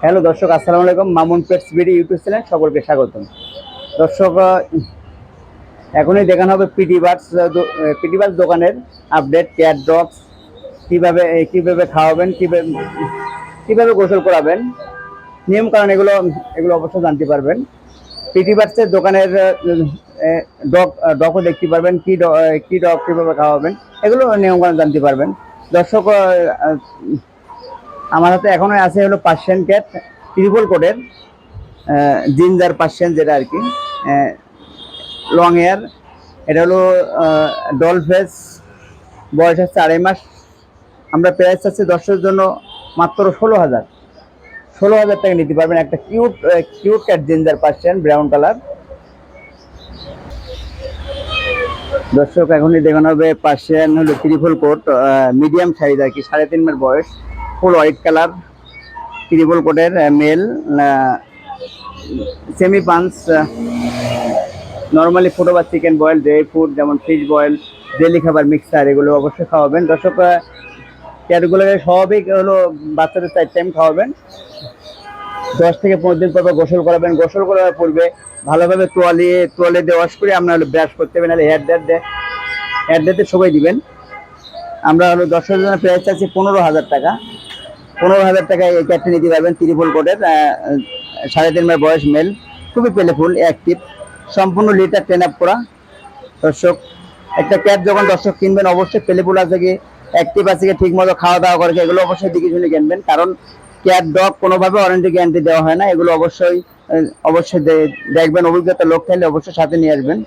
Hello দর্শক, আসসালামু আলাইকুম। Mamun pets BD YouTube channel সকলকে স্বাগতম। দর্শক, এখনই দেখানো হবে পিটি বার্ডস দোকানের আপডেট। ক্যাট ডগস কিভাবে খাওয়াবেন, কিভাবে গোসল করাবেন, নিয়ম কারণ এগুলো এগুলো অবশ্যই জানতে পারবেন। পিটি বার্ডসের দোকানের ডগও দেখতে পারবেন, কি ডগ কীভাবে খাওয়াবেন, এগুলো নিয়ম কারণ জানতে পারবেন। দর্শক, আমার হাতে এখনো আছে হলো পার্সিয়ান ক্যাট ট্রিপল কোটের জিঞ্জার পার্সিয়ান, যেটা আর কি লং হেয়ার। এটা হলো ডল ফেস, বয়স হচ্ছে 2.5 মাস। আমরা প্রাইস চাচ্ছি দর্শকের জন্য মাত্র 16,000 টাকা নিতে পারবেন। একটা cute cat ginger Persian brown colour. দর্শক, এখনই দেখানো হবে পার্সিয়ান হলো ট্রিপল কোট, মিডিয়াম সাইজ আর কি, 3.5 মাস বয়স, ফুল হোয়াইট কালার, ট্রিপল কোটের male, semi punch. Normally food বা চিকেন বয়েল, ড্রাই ফুড যেমন ফিশ বয়েল, ডেলি খাবার মিক্সার, এগুলো অবশ্যই খাওয়াবেন। দর্শক, ক্যাটগুলোকে স্বাভাবিক হলো বাচ্চাদের 4 টাইম খাওয়াবেন। 10 থেকে 15 দিন পর গোসল করাবেন। গোসল করার পূর্বে ভালোভাবে তোয়ালে দিয়ে ওয়াশ করে আপনার ব্রাশ করতে হবে, নাহলে হেয়ার ডেতে সবাই দিবেন। আমরা হলো দর্শকের জন্য প্রাইস চাচ্ছি 15,000 টাকা। 15,000 টাকায় এই ক্যাটটি নিতে পারবেন। ট্রিপল কোটের 3.5 মাস বয়স, মেল, খুবই পেলেফুল, অ্যাক্টিভ, সম্পূর্ণ লিটার ট্রেন আপ করা। দর্শক, একটা ক্যাট যখন দর্শক কিনবেন অবশ্যই পেলেফুল আছে কি, অ্যাক্টিভ আছে কি, ঠিক মতো খাওয়া দাওয়া করে, এগুলো অবশ্যই দিকে শুনে কিনবেন। কারণ ক্যাট ডগ কোনোভাবে ওয়ারেন্টি গ্যারান্টি দেওয়া হয় না। এগুলো অবশ্যই দেখবেন, অভিজ্ঞতা লোক থাকলে অবশ্যই সাথে নিয়ে আসবেন।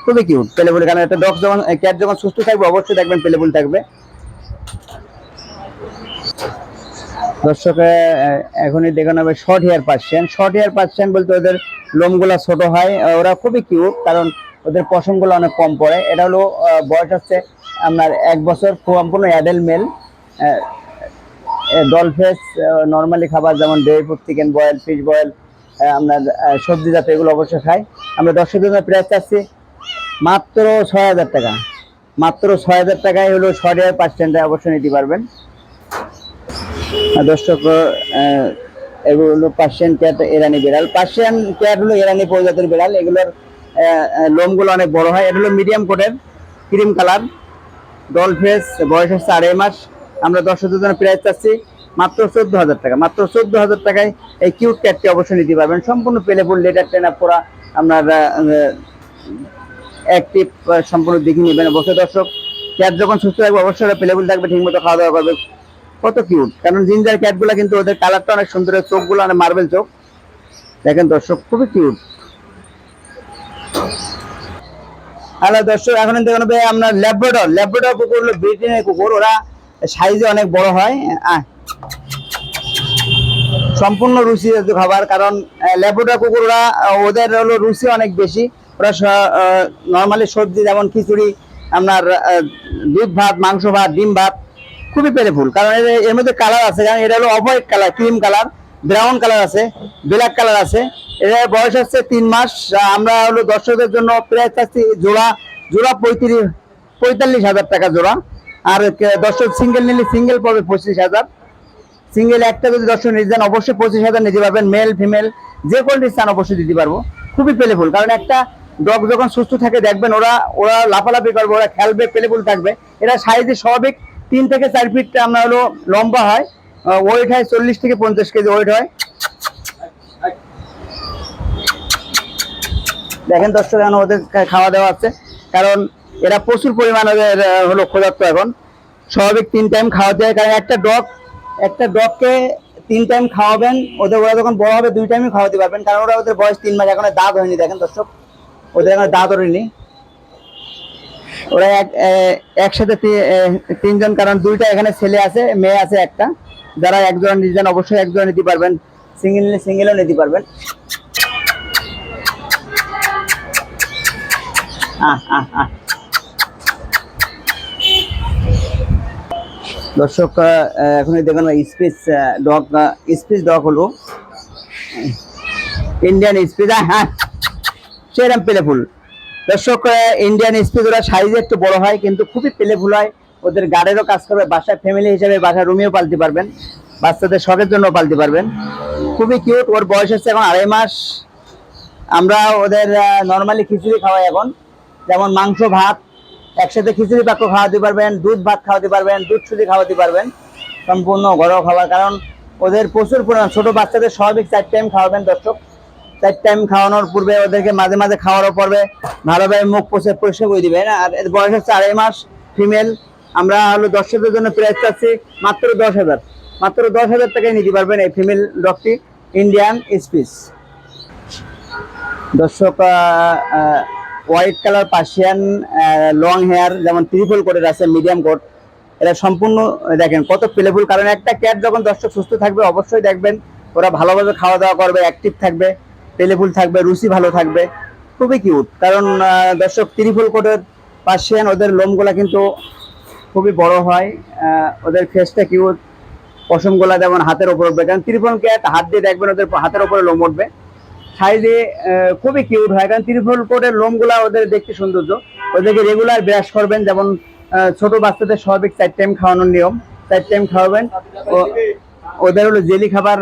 খুবই কিউট, পেলেফুল। কারণ একটা ডগ যখন ক্যাট যখন সুস্থ থাকবে অবশ্যই দেখবেন পেলেফুল থাকবে। দর্শক, এখনই দেখানো হবে শর্ট হেয়ার পার্সিয়ান বলতে ওদের লোমগুলা ছোট হয়, ওরা খুবই কিউট, কারণ ওদের পশমগুলো অনেক কম পড়ে। এটা হলো বয়স হচ্ছে আপনার 1 বছর, সম্পূর্ণ অ্যাডাল্ট মেল, ডলফেস। নর্মালি খাবার যেমন dry food, chicken boil, fish boil, আপনার সবজি জাতীয়, এগুলো অবশ্যই খাই। আমরা দর্শকের জন্য প্রাইস চাচ্ছি মাত্র 6,000 টাকা। মাত্র 6,000 টাকায় হলো শর্ট হেয়ার পার্সিয়ানটা অবশ্যই নিতে পারবেন। দর্শক, এগুলো হলো পার্সিয়ান ক্যাট, ইরানি বিড়াল। পার্সিয়ান ক্যাট হলো ইরানি প্রজাতির বিড়াল, এগুলোর লোমগুলো অনেক বড় হয়। এটা হলো মিডিয়াম কোটের ক্রিম কালার, ডল ফেস, বয়স হচ্ছে 2.5 মাস। আমরা দর্শকদের জন্য প্রাইস চাচ্ছি মাত্র 14,000 টাকা। মাত্র 14,000 টাকায় এই কিউট ক্যাটটি অবশ্যই নিতে পারবেন। সম্পূর্ণ পেলেফুল, লেটার ট্রেন আপ করা, আপনার অ্যাক্টিভ, সম্পূর্ণ দেখে নেবেন অবশ্যই। দর্শক, ক্যাট যখন সুস্থ থাকবে অবশ্যই পেলেফুল থাকবে, ঠিকমতো খাওয়া দাওয়া করবে। কত কিউট, কারণ জিঞ্জার ক্যাটগুলো কিন্তু ওদের কালারটা অনেক সুন্দর, চোখগুলো অনেক মার্বেল চোখ, দেখেন দর্শক, খুবই কিউট। হ্যালো দর্শক, এখন দেখুন আপনার ল্যাব্রাডর কুকুর হলো ব্রিটেনের কুকুর, ওরা সাইজে অনেক বড় হয়, সম্পূর্ণ রুচি খাবার। কারণ ল্যাব্রাডর কুকুর ওরা, ওদের হলো রুচি অনেক বেশি। ওরা নর্মালি সবজি যেমন খিচুড়ি, আপনার দুধ ভাত, মাংস ভাত, ডিম ভাত, খুবই পেলেফুল। কারণ এর মধ্যে কালার আছে, কারণ এটা হলো off white colour, cream colour, brown colour আছে, ব্ল্যাক কালার আছে। এর বয়স হচ্ছে 3 মাস। আমরা হলো দর্শকদের জন্য প্রাইস চাচ্ছি জোড়া 45,000 টাকা জোড়া। আর দর্শক সিঙ্গেল নিলে সিঙ্গেল পাবে 25,000। সিঙ্গেল একটা যদি দর্শক নিতে চান অবশ্যই 25,000 নিতে পারবেন। মেল ফিমেল যে কোয়ালিটি চান অবশ্যই দিতে পারবো। খুবই পেলেফুল, কারণ একটা ডগ যখন সুস্থ থাকে দেখবেন ওরা লাফালাফি করবে, ওরা খেলবে, পেলেফুল থাকবে। এরা সাইজে স্বাভাবিক 3 থেকে 4 ফিট আমরা হলো লম্বা হয়, ওয়েট হয় 40 থেকে 50 কেজি ওয়েট হয়। দেখেন দর্শক, এখন ওদের খাওয়া দাওয়া আছে, কারণ এরা প্রচুর পরিমাণ ওদের হলো ক্ষুধার্ত। এখন স্বাভাবিক 3 টাইম খাওয়াতে হয়, কারণ একটা ডগকে 3 টাইম খাওয়াবেন। ওরা যখন বড় হবে 2 টাইমই খাওয়াতে পারবেন, কারণ ওদের বয়স 3 মাস, এখন দাঁত হয়নি। দেখেন দর্শক, ওদের এখন দাঁত হয়নি। ওরা একসাথে 3 জন, কারণ 2টা এখানে ছেলে আছে, মেয়ে আছে একটা। যারা একজন নিতে চান অবশ্যই একজন নিতে পারবেন, সিঙ্গেল নিলে সিঙ্গেলও নিতে পারবেন। দর্শক, এখন দেখুন স্পিচ ডগ হলো ইন্ডিয়ান স্পিচ, হ্যাঁ সেরকম পেলেফুল। দর্শক, ইন্ডিয়ান স্পিচ ওরা সাইজে একটু বড় হয়, কিন্তু খুবই পেলেফুল হয়। ওদের গার্ডেরও কাজ করবে, বাসায় ফ্যামিলি হিসেবে বাসায় রুমেও পালতে পারবেন, বাচ্চাদের শখের জন্য পালতে পারবেন। খুবই কিউট। ওর বয়স হচ্ছে এখন 2.5 মাস। আমরা ওদের নর্মালি খিচুড়ি খাওয়াই এখন, যেমন মাংস ভাত একসাথে খিচুড়ি পাক্য খাওয়াতে পারবেন, দুধ ভাত খাওয়াতে পারবেন, দুধ সুজি খাওয়াতে পারবেন, সম্পূর্ণ ঘরোয়া খাবার। কারণ ওদের প্রচুর পরিমাণ, ছোট বাচ্চাদের স্বাভাবিক 4 টাইম খাওয়াবেন দর্শক। 4 টাইম খাওয়ানোর পূর্বে ওদেরকে মাঝে মাঝে খাওয়ানোর পর্বে ভালোভাবে মুখ পরিষ্কার করে দিবেন। আর এর বয়স হচ্ছে 2.5 মাস, ফিমেল। আমরা হলো দর্শকদের জন্য প্রাইস চাচ্ছি মাত্র 10,000, মাত্র 10,000 টাকায় নিতে পারবেন এই ফিমেল ডগটি, ইন্ডিয়ান স্পিস। দর্শক white colour Persian long hair, যেমন ট্রিপল কোটের আছে, মিডিয়াম কোট, এটা সম্পূর্ণ দেখেন কত প্লেফুল। কারণ একটা ক্যাট যখন দর্শক সুস্থ থাকবে অবশ্যই দেখবেন ওরা ভালোভাবে খাওয়া দাওয়া করবে, অ্যাক্টিভ থাকবে, প্লেফুল থাকবে, রুচি ভালো থাকবে, খুবই কিউট। কারণ দর্শক ট্রিপল কোটের পার্সিয়ান ওদের লোমগুলা কিন্তু খুবই বড় হয়, ওদের ফেসটা কিউট, পশমগুলা যেমন হাতের ওপর উঠবে। কারণ ট্রিপল ক্যাট হাত দিয়ে দেখবেন ওদের হাতের ওপরে লোম উঠবে, সাইজে খুবই কিউট হয়। কারণ ট্রিপল কোটের লোমগুলা ওদের দেখতে সৌন্দর্য। ওদেরকে রেগুলার ব্রাশ করবেন, যেমন ছোট বাচ্চাদের স্বাভাবিক 4 টাইম খাওয়ানোর নিয়ম, 4 টাইম খাওয়াবেন। ওদের হলো জেলি খাবার,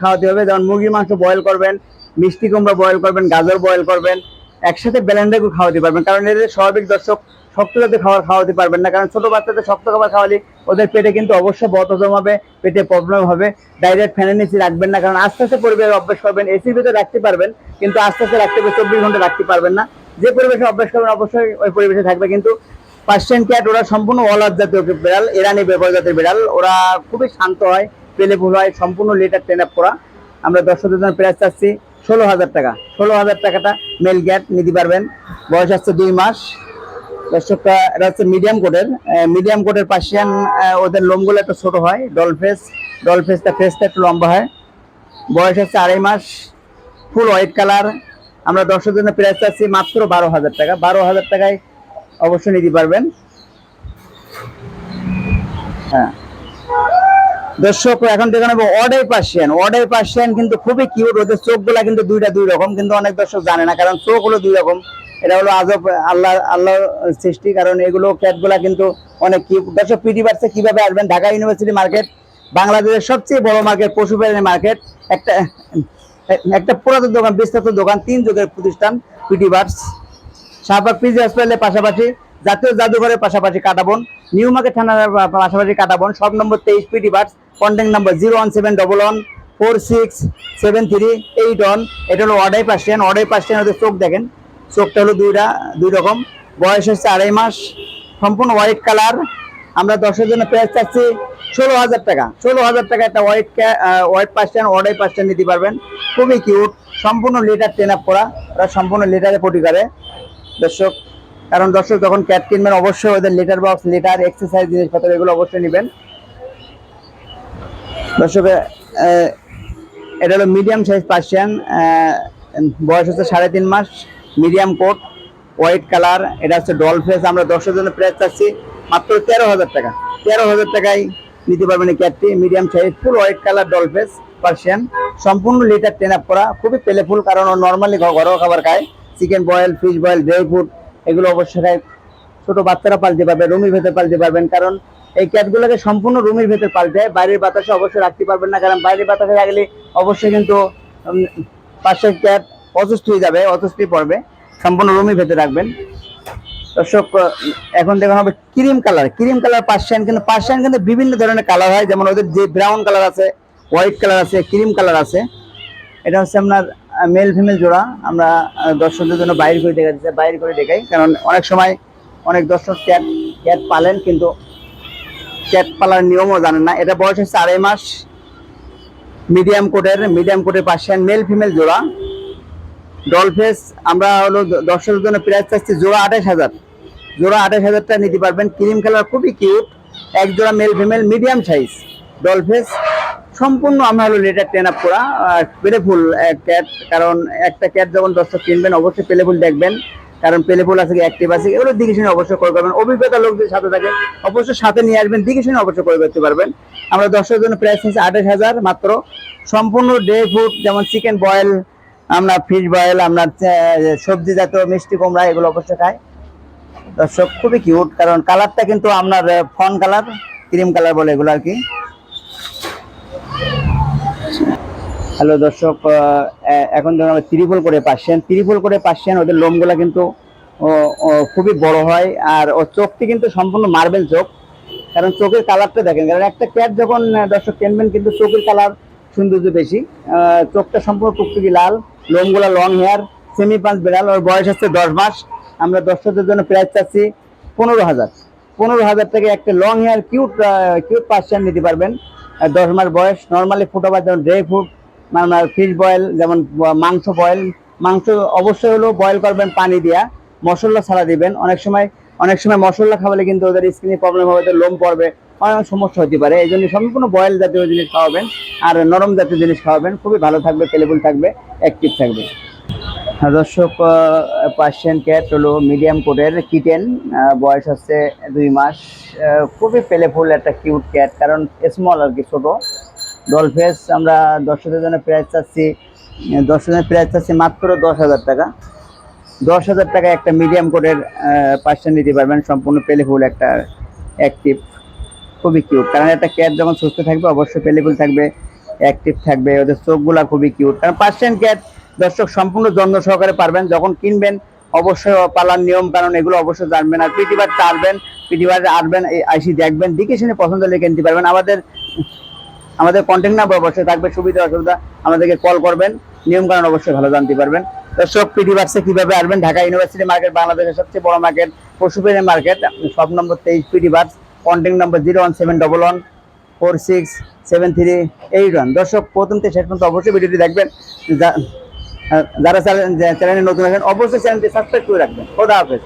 খাওয়াতে হবে। যেমন মুরগির মাংস বয়েল করবেন, মিষ্টি কুমড়া বয়েল করবেন, গাজর বয়েল করবেন, একসাথে ব্লেন্ডার করে খাওয়াতে পারবেন। কারণ এদের স্বাভাবিক দর্শক শক্ত জাতীয় খাবার খাওয়াতে পারবেন না। কারণ ছোট বাচ্চাদের শক্ত খাবার খাওয়ালে ওদের পেটে কিন্তু অবশ্যই বদহজম হবে, পেটে প্রবলেম হবে। ডাইরেক্ট ফ্যানের নিচে রাখবেন না, কারণ আস্তে আস্তে পরিবেশে অভ্যাস করবেন। এসির ভিতরে রাখতে পারবেন, কিন্তু আস্তে আস্তে রাখতে হবে, 24 ঘন্টা রাখতে পারবেন না। যে পরিবেশে অভ্যাস করবেন অবশ্যই ওই পরিবেশে থাকবে। কিন্তু পার্সিয়ান ক্যাট ওরা সম্পূর্ণ অলার জাতীয় বিড়াল, ইরানি প্রজাতির বিড়াল। ওরা খুবই শান্ত হয়, প্লেফুল হয়, সম্পূর্ণ লিটার ট্রেন আপ করা। আমরা দর্শকদের জন্য প্রাইস চাচ্ছি 16,000 টাকা। 16,000 টাকাটা মেল ক্যাট নিতে পারবেন, বয়স হচ্ছে 2 মাস। দর্শকটা এটা হচ্ছে মিডিয়াম কোটের পার্সিয়ান। ওদের লোমগুলো একটু ছোট হয়, ফেসটা একটু লম্বা হয়, বয়স হচ্ছে 2.5 মাস, ফুল হোয়াইট কালার। আমরা দর্শকদের জন্য প্রাইস চাচ্ছি মাত্র 12,000 টাকা। 12,000 টাকায় অবশ্যই নিতে পারবেন। হ্যাঁ দর্শক, এখন দেখে নেবো অর্ডার পার্সিয়ান কিন্তু খুবই কিউট। ওদের চোখগুলা কিন্তু দুই রকম, কিন্তু অনেক দর্শক জানে না, কারণ চোখ হলো 2 রকম। এটা হলো আজব আল্লাহর সৃষ্টি। কারণ এগুলো ক্যাটগুলা কিন্তু অনেক কিউট। দর্শক পিটি বার্সে কিভাবে আসবেন? ঢাকা ইউনিভার্সিটি মার্কেট, বাংলাদেশের সবচেয়ে বড় মার্কেট, পশু প্রাণী মার্কেট। একটা পুরাতন দোকান, বিস্তারিত দোকান, 3 যুগের প্রতিষ্ঠান পিটি বার্স। শাহবাগ পিজি হসপিটালের পাশাপাশি, জাতীয় জাদুঘরের পাশাপাশি কাটাবন, নিউ মার্কেট থানার পাশাপাশি কাটাবন, সব নম্বর 23 পিটি বার্স। Contact number 01711467381। এটা হলো অর্ডার পার্সিয়ান। ওদের চোখ দেখেন, চোখটা হলো দুই রকম। বয়স হচ্ছে 2.5 মাস, সম্পূর্ণ হোয়াইট কালার। আমরা 10-এর জন্য প্রাইস চাচ্ছি 16,000 টাকা। 16,000 টাকা একটা হোয়াইট পার্সিয়ান, অর্ডার পার্সিয়ান নিতে পারবেন, খুবই কিউট, সম্পূর্ণ লিটার ট্রেন আপ করা। ওরা সম্পূর্ণ লিটারে পটি করে দর্শক। কারণ দর্শক যখন ক্যাট কিনবেন অবশ্যই ওদের লিটার বক্স, লিটার, এক্সারসাইজ জিনিসপত্র এগুলো অবশ্যই নেবেন দর্শক। এটা হলো মিডিয়াম সাইজ পার্সিয়ান, বয়স হচ্ছে 3.5 মাস, মিডিয়াম কোট, হোয়াইট কালার। এটা হচ্ছে ডল ফেস। আমরা 10-এর জন্য প্রাইস চাচ্ছি মাত্র 13,000 টাকা। 13,000 টাকায় নিতে পারবেন এই ক্যাটটি, medium size, full white colour, doll face Persian, সম্পূর্ণ লিটার ট্রেন আপ করা, খুবই প্লেফুল। কারণ ও নর্মালি ঘরোয়া খাবার খায়, chicken boil, fish boil, dry fruit এগুলো অবশ্যই খায়। ছোট বাচ্চারা পালতে পারবে, রুমের ভেতরে পালতে পারবেন। কারণ এই ক্যাটগুলোকে সম্পূর্ণ রুমের ভেতরে পালতে হয়, বাইরের বাতাসে অবশ্যই রাখতে পারবেন না। কারণ বাইরের বাতাসে রাখলে অবশ্যই কিন্তু পাশের ক্যাট অসুস্থ হয়ে যাবে, অসুস্থ পড়বে। সম্পূর্ণ রুমের ভেতরে রাখবেন দর্শক। এখন দেখুন হবে ক্রিম কালার পার্সিয়ান। কিন্তু পার্সিয়ান কিন্তু বিভিন্ন ধরনের কালার হয়, যেমন ওদের যে ব্রাউন কালার আছে, হোয়াইট কালার আছে, ক্রিম কালার আছে। এটা হচ্ছে আপনার মেল ফিমেল জোড়া। আমরা দর্শকদের জন্য বাইরে করে দেখাই, কারণ অনেক সময় অনেক দর্শক ক্যাট পালেন কিন্তু ক্যাট পালার নিয়মও জানেন না। এটা বয়স হচ্ছে 2.5 মাস, মিডিয়াম কোটের পার্সিয়ান, মেল ফিমেল জোড়া, ডল ফেস। আমরা হলো দর্শকদের জন্য প্রাইস চাচ্ছি জোড়া 28,000 টাকা নিতে পারবেন। ক্রিম কালার, খুবই কিউট, এক জোড়া male female, medium size, doll face, সম্পূর্ণ আমরা হলো লিটার ট্রেন আপ করা, প্লেফুল ক্যাট। কারণ একটা ক্যাট যখন দর্শক কিনবেন অবশ্যই প্লেফুল দেখবেন, কারণ প্লেফুল আছে কি অ্যাক্টিভ আছে এগুলো দিকে শুনে অবশ্যই করে করবেন। অভিজ্ঞতা লোকদের সাথে থাকে অবশ্যই সাথে নিয়ে আসবেন, দিকে শুনে অবশ্যই করে করতে পারবেন। আমরা দর্শকের জন্য প্রাইস হচ্ছে 28,000 মাত্র। সম্পূর্ণ ডে ফুড, যেমন চিকেন বয়েল, আমরা ফিশ বয়েল, আমরা সবজি জাতীয় মিষ্টি কুমড়া এগুলো অবশ্যই খাই দর্শক। খুবই কিউট, কারণ কালারটা কিন্তু আপনার ফন কালার, ক্রিম কালার বলে এগুলো আর কি। হ্যালো দর্শক, এখন যখন আমরা ত্রিপল করে পার্সিয়ান ওদের লোমগুলা কিন্তু খুবই বড় হয়, আর ও চোখটি কিন্তু সম্পূর্ণ মার্বেল চোখ। কারণ চোখের কালারটা দেখেন, কারণ একটা ক্যাট যখন দর্শক কিনবেন কিন্তু চোখের কালার সৌন্দর্য বেশি। চোখটা সম্পূর্ণ টুকটুকি লাল, লোমগুলা লং হেয়ার, সেমি পাঁচ বিড়াল। ওর বয়স হচ্ছে 10 মাস। আমরা দর্শকদের জন্য প্রাইস চাচ্ছি 15,000। 15,000 থেকে একটা লং হেয়ার কিউট পার্সিয়ান নিতে পারবেন। 10 মাস বয়স। নর্মালি ফুড আবার যেমন ড্রাই ফুড, মানে ফিশ বয়েল, যেমন মাংস অবশ্যই হলো বয়েল করবেন পানি দিয়া, মশলা ছাড়া দিবেন। অনেক সময় মশলা খাওয়ালে কিন্তু ওদের স্কিনে প্রবলেম হবে, ওদের লোম পড়বে, অনেক সমস্যা হতে পারে। এই জন্য সম্পূর্ণ বয়েল জাতীয় জিনিস খাওয়াবেন আর নরম জাতীয় জিনিস খাওয়াবেন, খুবই ভালো থাকবে, পেলেবল থাকবে, অ্যাক্টিভ থাকবে। হ্যাঁ দর্শক, পার্সিয়ান ক্যাট হলো মিডিয়াম কোটের কিটেন, বয়স হচ্ছে 2 মাস। খুবই পেলেফুল একটা কিউট ক্যাট, কারণ স্মল আর কি, ছোট ডলফেস। আমরা দর্শকদের জন্য প্রাইস চাচ্ছি মাত্র 10,000 টাকা। 10,000 টাকা একটা মিডিয়াম কোটের পার্সিয়ান নিতে পারবেন, সম্পূর্ণ পেলেফুল একটা অ্যাক্টিভ, খুবই কিউট। কারণ একটা ক্যাট যখন সুস্থ থাকবে অবশ্যই পেলেফুল থাকবে, অ্যাক্টিভ থাকবে। ওদের চোখগুলা খুবই কিউট। কারণ পার্সিয়ান ক্যাট দর্শক সম্পূর্ণ যত্ন সহকারে পারবেন। যখন কিনবেন অবশ্যই পালার নিয়ম কারণ এগুলো অবশ্যই জানবেন। আর পিটিবার চারবেন, পিটিবার আসবেন, আইসি দেখবেন, দেখে শুনে পছন্দ হলে কিনতে পারবেন। আমাদের কন্ট্যাক্ট নাম্বার অবশ্যই থাকবে, সুবিধা অসুবিধা আমাদেরকে কল করবেন, নিয়ম কারণ অবশ্যই ভালো জানতে পারবেন। দর্শক, পিটিবার্সে কিভাবে আসবেন? ঢাকা ইউনিভার্সিটি মার্কেট, বাংলাদেশের সবচেয়ে বড় মার্কেট, পশুপ্রাণী মার্কেট, সব নম্বর 23 পিটিবার্স। Contact number 01711467381। দর্শক, প্রথম থেকে শেষ পর্যন্ত অবশ্যই ভিডিওটি দেখবেন। যারা চ্যানেলে নতুন আছেন অবশ্যই চ্যানেলটি সাবস্ক্রাইব করে রাখবেন। খোদা হাফেজ।